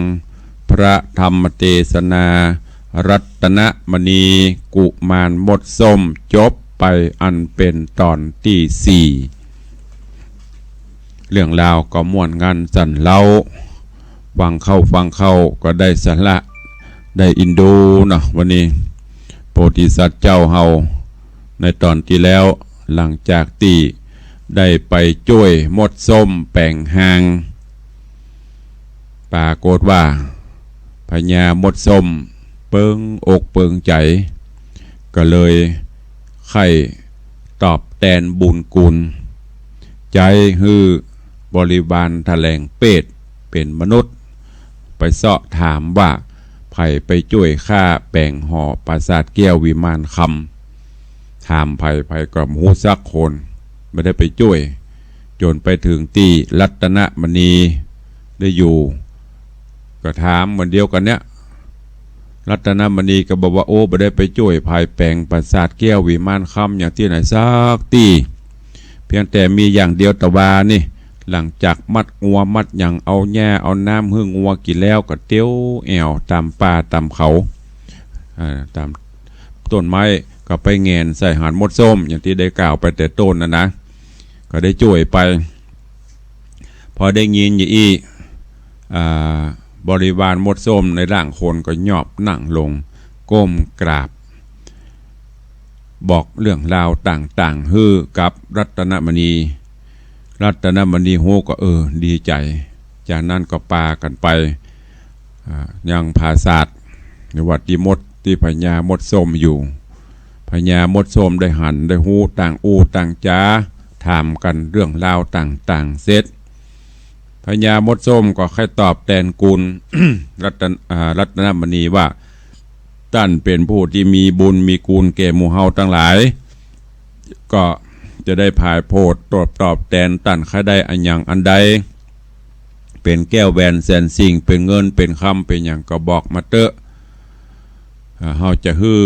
พระธรรมเทศนารัตนมณีกุมารหมดส้มจบไปอันเป็นตอนที่สี่เรื่องราวก็ม่วนงานสั่นเล่าฟังเข้าก็ได้สาระได้อินดูเนาะวันนี้โพธิสัตว์เจ้าเฮาในตอนที่แล้วหลังจากที่ได้ไปช่วยมดส้มแป่งหางปรากฏว่าพญามดส้มเปิงอกเปิงใจก็เลยไข่ตอบแทนบุญคุณใจฮือบริบาลแถลงเป็ดเป็นมนุษย์ไปเสาะถามว่าไผ่ไปช่วยข้าแป่งห่อปราสาทแก้ววิมานคำถามไผ่ก็หูซักคนไม่ได้ไปช่วยจนไปถึงที่รัตนมณีได้อยู่ก็ถามเหมือนเดียวกันเนี้ยรัตนมณีก็บอกว่าโอ้ไม่ได้ไปช่วยภายแปลงปราสาทแก้ววิมานคำอย่างที่ไหนสักตีเพียงแต่มีอย่างเดียวตะวานี่หลังจากมัดงัวมัดอย่างเอาแง่เอาน้ำหึ่งงัวกินแล้วก็เตี้ยวแอวตามป่าตามเขาตามต้นไม้ก็ไปแงนใส่หานมดส้มอย่างที่ได้กล่าวไปแต่ต้นนะก็ได้ช่วยไปพอได้ยินอย่างอีบริวารมดส้มในร่างคนก็หยอบนั่งลงก้มกราบบอกเรื่องราวต่างๆฮือกับรัตนมณีโฮก็ดีใจจากนั้นก็ปากันไปยังภาษาทในวัดที่มดที่พญามดส้มอยู่พญามดส้มได้หันได้หูต่างอูต่างจ้าถามกันเรื่องราวต่างๆเสร็จพญามดส้มก็ค่อยตอบแทนกุล รัตนมณีว่าท่านเป็นผู้ที่มีบุญมีกุลแก่หมู่เฮาทั้งหลายก็จะได้ภายโพดตอบแทนท่านค่าได้อันอย่างอันใดเป็นแก้วแหวนแสนสิ่งเป็นเงินเป็นคำเป็นอย่างก็บอกมาเตอะเฮาจะฮื้อ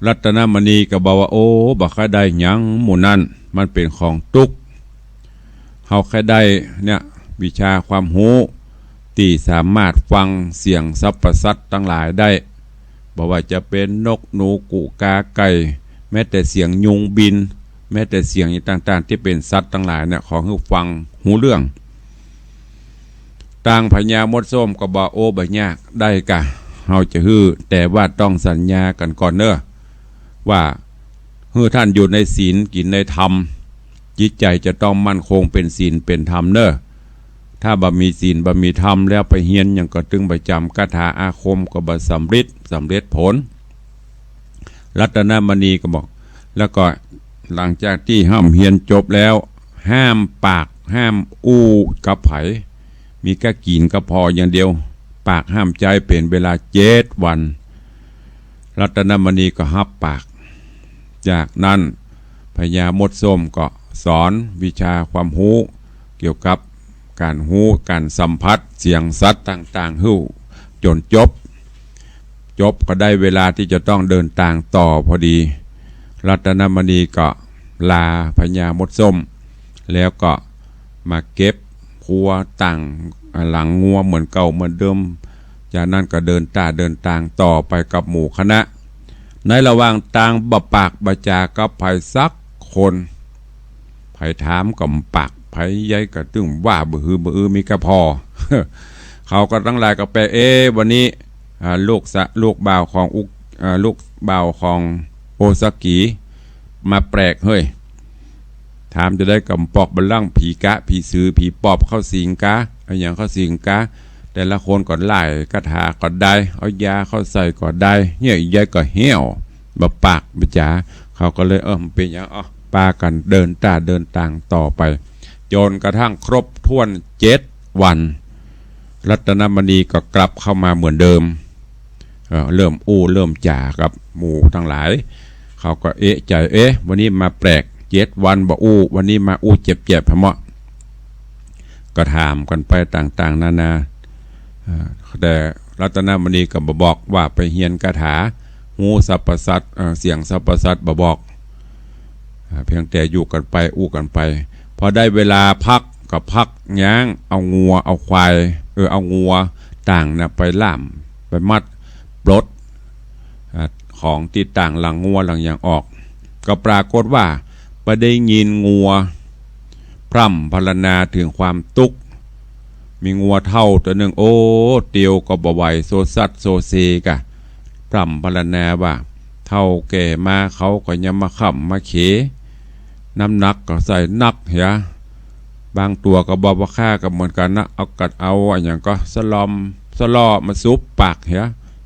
รัตนมณีก็บอกว่าโอ้บักค่าได้หยังหมู่นั้นมันเป็นของตุกเฮาแค่ได้เนี่ยวิชาความรู้ที่สามารถฟังเสียงสรรพสัตว์ทั้งหลายได้บอกว่าจะเป็นนกหนูกุกาไก่แม้แต่เสียงยุงบินแม้แต่เสียงต่างๆที่เป็นสัตว์ทั้งหลายเนี่ยขอให้ฟังหูเรื่องต่างพญามดส้มก็บอกโอ้บ่ยากได้กะเฮาจะฮื้อแต่ว่าต้องสัญญากันก่อนเนอะว่าฮื้อท่านอยู่ในศีลกินในธรรมจิตใจจะต้องมั่นคงเป็นศีลเป็นธรรมเนอะถ้าบ่มีศีลบ่มีธรรมแล้วไปเฮียนอย่างก็ตึงประจำคาถาอาคมก็บ่สำเร็จผลรัตนมณีก็บอกแล้วก็หลังจากที่ห้ามเฮียนจบแล้วห้ามปากห้ามอู้กับไผมีแค่กินก็พออย่างเดียวปากห้ามใจเป็นเวลา7 วันรัตนมณีก็ฮับปากจากนั้นพญามดส้มก็สอนวิชาความรู้เกี่ยวกับการหูการสัมผัสเสียงสัตว์ต่างๆหูจนจบก็ได้เวลาที่จะต้องเดินทางต่อพอดีรัตนมณีก็ลาพญามดส้มแล้วก็มาเก็บพัวต่างหลังงัวเหมือนเก่าเหมือนเดิมจากนั้นก็เดินทางต่อไปกับหมู่คณะในระหว่างทางบปากบจากัภัยสักคนไผถามกับปากไผยัยก็ตึงว่าบือมีกระพอ เขาก็ตั้งหลายก็แปลวันนี้ลูกบ่าวของลูกบ่าวของโอซากิมาแปลกเฮ้ย ถามจะได้กำปอกบัลลังก์ผีกะผีซื้อผีปอบเข้าสิงกะอะไรอย่างเข้าสิงกะแต่ละคนก่อนไล่กระถาก่อนได้เอายาเข้าใส่ก่อนได้เนี่ยยายก็เหี้ยวแบบปากบจ๋าเขาก็เลยมันเป็นอย่างปากันเดินต่างต่อไปจนกระทั่งครบถ้วน7 วันรัตนมณีก็กลับเข้ามาเหมือนเดิมเริ่มเริ่มจ่ากับหมู่ทั้งหลายเขาก็ใจวันนี้มาแปลก7 วันบ่วันนี้มาเจ็บพะเมาะก็ถามกันไปต่างๆนานาแต่รัตนมณีก็บอกว่าไปเฮียนคาถาหูสรรพสัตว์เสียงสรรพสัตว์บอกเพียงแต่อยู่กันไปกันไปพอได้เวลาพักก็พักย้างเอางัวเอาควายเอางัวต่างนะไปล่ามไปมัดปลดของที่ต่างหลังงัวหลังอย่างออกก็ปรากฏว่าไปได้ยินงัวพร่ำพรรณนาถึงความทุกข์มีงัวเท่าตัวหนึ่งเตียวก็บ่ไหวโซซัดโซเซกะพร่ำพรรณนาว่าเท่าแก่มาเขาก็ยังมาขับมาเขน้ำหนักก็ใส่นักเหียบางตัวก็บอกว่าค่ากับเหมือนกันนะเอากัดเอาอย่างก็สลอมาซุปปากเหีย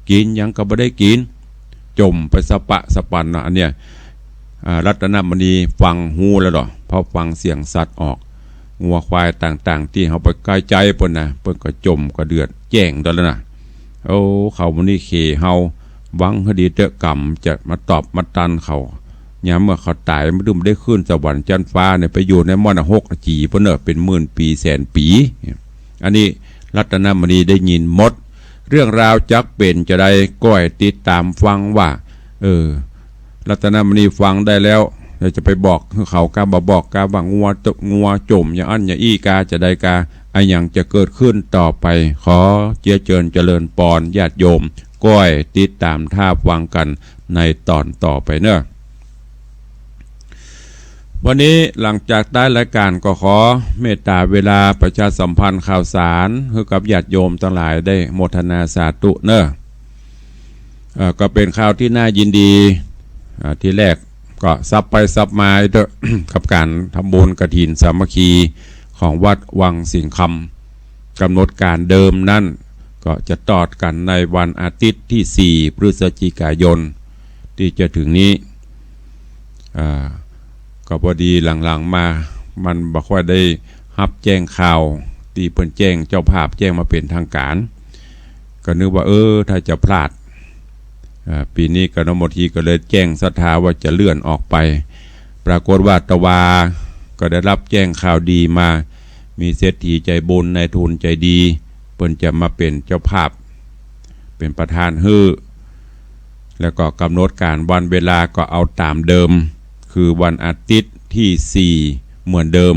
กินยังก็ไม่ได้กินจมไปสปะสปันนะอันเนี้ยรัตนมณีฟังหูแล้วหรอพอฟังเสียงสัตว์ออกงัวควายต่างๆที่เขาไปใกล้ใจเปิ้นนะเปิ้นก็จมก็เดือดแจ้งตอนแล้วนะเขามันนี่เขเฮาวังคดีเตะกรรมจะมาตอบมาตันเขาย้ำเมื่อเขาตายไม่ดุมได้ขึ้นสวรรค์จันฟ้าเนี่ยไปอยู่ในมรณะ6 จีเปิ้นเป็นหมื่นปีแสนปีอันนี้รัตนมณีได้ยินหมดเรื่องราวจักเป็นจะได้ก้อยติดตามฟังว่ารัตนมณีฟังได้แล้วจะไปบอกเขากาบอกกาว่างัวจมอย่างอันอย่างอี้กาจะได้กาไออย่างจะเกิดขึ้นต่อไปขอเจริญปอนญาติโยมก้อยติดตามท่าฟังกันในตอนต่อไปเนอะวันนี้หลังจากได้รายการก็ขอเมตตาเวลาประชาสัมพันธ์ข่าวสารให้กับญาติโยมทั้งหลายได้โมทนาสาธุเนอะก็เป็นข่าวที่น่ายินดีที่แรกก็ซับไปซับมาเด้อ กับการทำบุญกฐินสามัคคีของวัดวังสิงห์คำกำหนดการเดิมนั่นก็จะตอดกันในวันอาทิตย์ที่4 พฤศจิกายนที่จะถึงนี้ก็พอดีหลังๆมามันบอกว่าได้รับแจ้งข่าวที่เพิ่นแจ้งเจ้าภาพแจ้งมาเป็นทางการก็นึกว่าถ้าจะพลาดปีนี้กนมทีก็เลยแจ้งศรัทธาว่าจะเลื่อนออกไปปรากฏว่าตะวาก็ได้รับแจ้งข่าวดีมามีเศรษฐีใจบุญนายทุนใจดีเพิ่นจะมาเป็นเจ้าภาพเป็นประธานแล้วก็กำหนดการวันเวลาก็เอาตามเดิมคือวันอาทิตย์ที่4เหมือนเดิม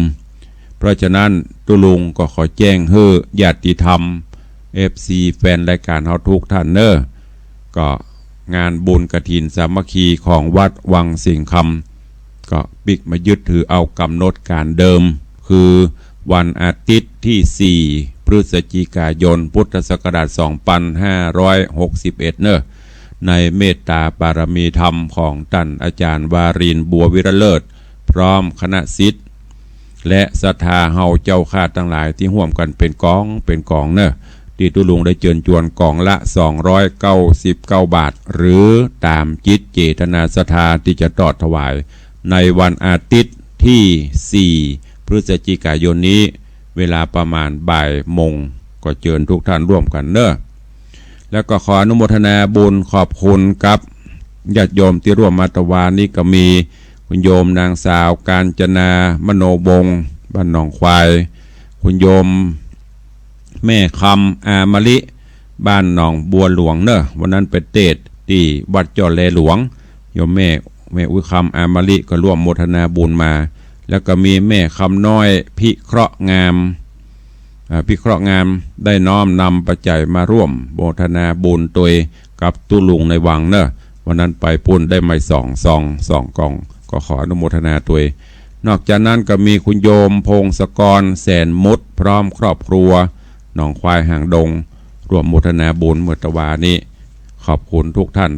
เพราะฉะนั้นตุลุงก็ขอแจ้งญาติธรรม FC แฟนรายการเฮาทุกท่านก็งานบุญกฐินสามัคคีของวัดวังสิงห์คำก็ปิกมายึดถือเอากำหนดการเดิมคือวันอาทิตย์ที่4 พฤศจิกายนพุทธศักราช 2561ในเมตตาบารมีธรรมของท่านอาจารย์วารินทร์บัววิรเลิศพร้อมคณะศิษย์และศรัทธาเฮาเจ้าข้าทั้งหลายที่ร่วมกันเป็นกองที่ตุลุงได้เชิญชวนกองละ299 บาทหรือตามจิตเจตนาศรัทธาที่จะตอดถวายในวันอาทิตย์ที่4 พฤศจิกายนนี้เวลาประมาณบ่ายโมงก็เชิญทุกท่านร่วมกันแล้วก็ขออนุโมทนาบุญขอบคุณกับญาติโยมที่ร่วมมาตวานี้ก็มีคุณโยมนางสาวกาญจนามโนบงบ้านหนองควายคุณโยมแม่คำอามะลิบ้านหนองบัวหลวงวันนั้นเป็นเทศที่วัดจอแลหลวงโยมแม่อุ้ยคำอามะลิก็ร่วมโมทนาบุญมาแล้วก็มีแม่คำน้อยพิเคราะห์งามได้น้อมนำปัจจัยมาร่วมโมทนาบุญตัวกับตุลุงในวังวันนั้นไปปุ่นได้ไม่2 กล่องก็ขออนุโมทนาตัวนอกจากนั้นก็มีคุณโยมพงศกรแสนมุดพร้อมครอบครัวหนองควายห่างดงร่วมโมทนาบุญเมื่อตะวานี้ขอบคุณทุกท่าน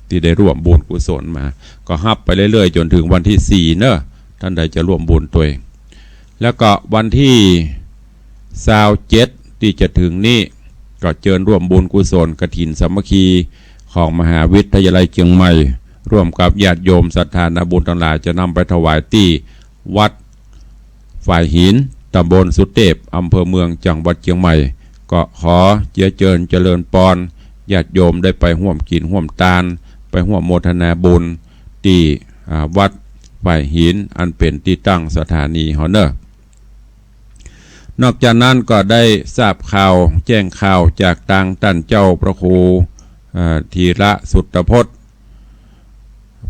ที่ได้ร่วมบุญกุศลมาก็ฮับไปเรื่อยๆจนถึงวันที่4 ท่านใดจะร่วมบุญตัวเองแล้วก็วันที่27ที่จะถึงนี้ก็เชิญร่วมบุญกุศลกฐินสามัคคีของมหาวิทยาลัยเชียงใหม่ร่วมกับญาติโยมศรัทธาญบุญทั้งหลายจะนำไปถวายที่วัดฝ่ายหินตำบลสุเทพอำเภอเมืองจังหวัดเชียงใหม่ก็ขอเจริญปอนญาติโยมได้ไปร่วมกินร่วมทานไปร่วมโมทนาบุญที่วัดฝ่ายหินอันเป็นที่ตั้งสถานีฮอนเนอร์นอกจากนั้นก็ได้ทราบข่าวแจ้งข่าวจากทางท่านเจ้าพระครูธีระสุตพจน์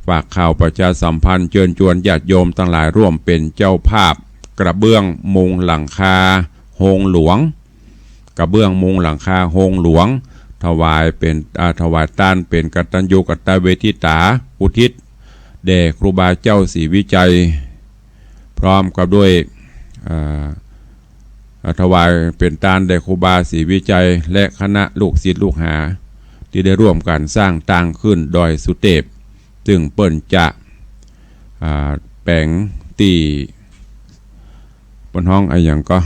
ฝากข่าวประชาสัมพันธ์เชิญชวนญาติโยมทั้งหลายร่วมเป็นเจ้าภาพกระเบื้องมุงหลังคาโฮงหลวงกระเบื้องมุงหลังคาโฮงหลวงถวายต้านเป็นกตัญญูกตเวทิตาอุทิศแด่ครูบาเจ้าศรีวิจัยพร้อมกับด้วยถวายเป็นต้านแด่ครูบาศรีวิจัยและคณะลูกศิษย์ลูกหาที่ได้ร่วมกันสร้างทางขึ้นดอยสุเทพซึ่งเปิ้นจะแปลงตีบนห้องอย่างก็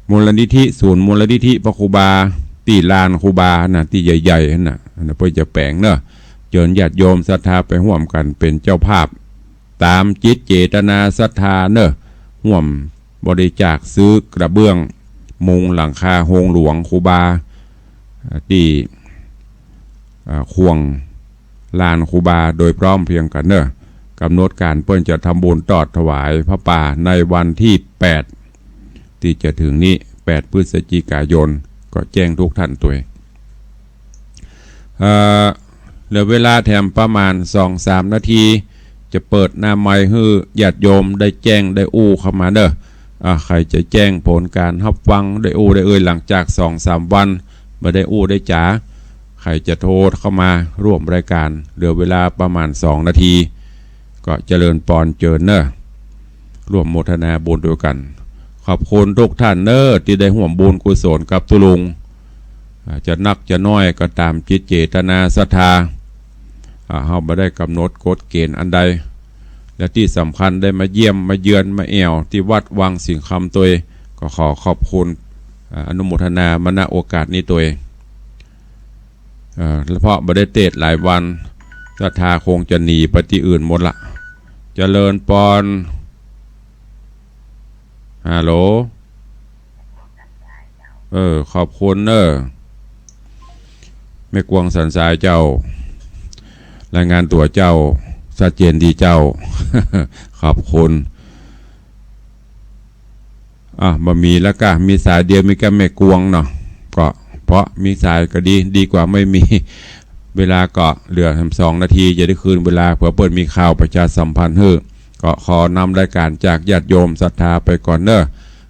มูลนิธิศูนย์มูลนิธิพระครูบาตีลานครูบาน่ะที่ใหญ่ๆน่ะเพื่อจะแปลงเนอะเชิญญาติโยมศรัทธาไปร่วมกันเป็นเจ้าภาพตามจิตเจตนาศรัทธาเนอะร่วมบริจาคซื้อกระเบื้องมุงหลังคาโฮงหลวงครูบาที่ควงลานครูบาโดยพร้อมเพรียงกันเนอะกำหนดการเปิ้นจะทำบุญตอดถวายพระป่าในวันที่8ที่จะถึงนี้8พฤศจิกายนก็แจ้งทุกท่านตัวเหลือเวลาแถมประมาณ 2-3 นาทีจะเปิดหน้าไมค์ให้ญาติโยมได้แจ้งได้อู้เข้ามาเด้อใครจะแจ้งผลการรับฟังได้อู้ได้หลังจาก 2-3 วันมาได้อู้ได้จ๋าใครจะโทรเข้ามาร่วมรายการเหลือเวลาประมาณ2 นาทีก็เจริญปอนเจิญเนอะร่วมโมทนาบุญด้วยกันขอบคุณทุกท่านเนอะที่ได้ร่วมบุญกุศลกับตุลุงจะนักจะน้อยก็ตามจิตเจตนาศรัทธาเราไม่ได้กำหนดกฎเกณฑ์อันใดและที่สำคัญได้มาเยี่ยมมาเยือนมาแอวที่วัดวังสิงคำตัวก็ขอขอบคุณอนุโมทนามาณโอกาสนี้ตัวเพราะไม่ได้เทศหลายวันศรัทธาคงจะหนีไปที่อื่นหมดละเจริญปอนฮัลโหลขอบคุณไม่กวงสันสายเจ้ารายงานตัวเจ้าชัดเจนดีเจ้า ขอบคุณมามีแล้วก็มีสายเดียวมีแค่ไม่กวงเนาะก็เพราะมีสายก็ดีกว่าไม่มีเวลาก็เหลือ2 นาทีจะได้คืนเวลาเผื่อเปิดมีข่าวประชาสัมพันธ์ก็ขอนำรายการจากญาติโยมศรัทธาไปก่อนเนอะ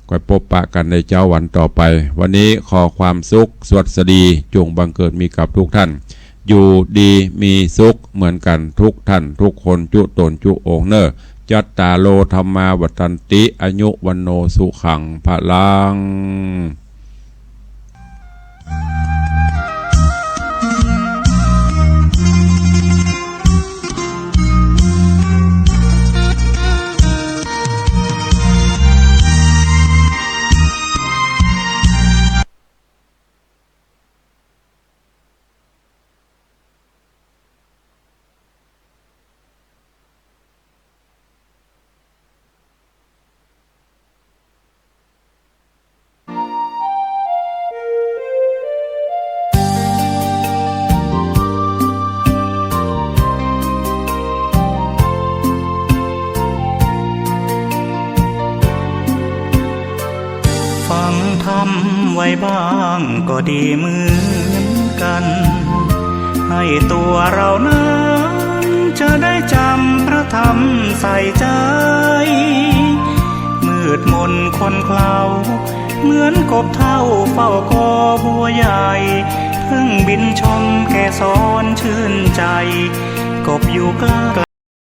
ก็พบปะกันในเจ้าวันต่อไปวันนี้ขอความสุขสวัสดีจงบังเกิดมีกับทุกท่านอยู่ดีมีสุขเหมือนกันทุกท่านทุกคนจุตนจุองเนอจัตตาโลธรรมาวัฏันติอายุวันโนสุขังพลังไว้บ้างก็ดีเหมือนกันให้ตัวเรานั้นจะได้จำพระธรรมใส่ใจมืดมนคนเคล้าเหมือนกบเท่าเฝ้ากอบัวใหญ่เพิ่งบินชมแกสอนชื่นใจกบอยู่กลาง